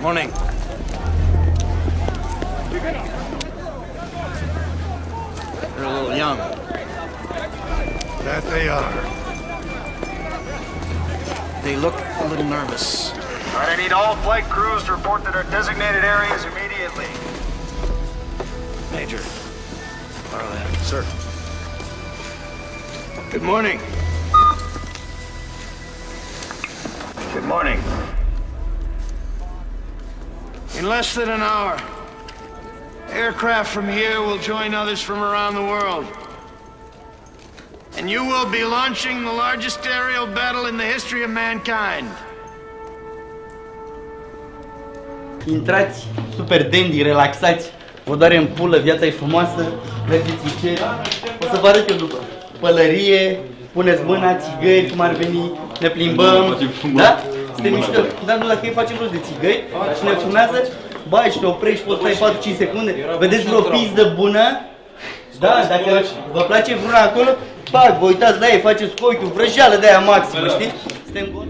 Morning. They're a little young. That they are. They look a little nervous. All right, I need all flight crews to report to their designated areas immediately. Major. Barland. Sir. Good morning. Good morning. In less than an hour, aircraft from here will join others from around the world. And you will be launching the largest aerial battle in the history of mankind. Intrați super dandy, relaxați, vă doare în pulă, viața e frumoasă, mergeți liceu. O să vă arăt eu după. Pălărie, puneți mâna, țigări, cum ar veni, ne plimbăm, da? Suntem mișto. Dar nu, dacă îi facem rost de țigări și ne fumează, bai și te oprești, poți stai 4-5 secunde, vedeți vreo pizdă bună, da, dacă vă place vreuna acolo, pac, vă uitați la ei, faceți cu ochiul, vrăjeală de aia maximă, știi? Suntem gol.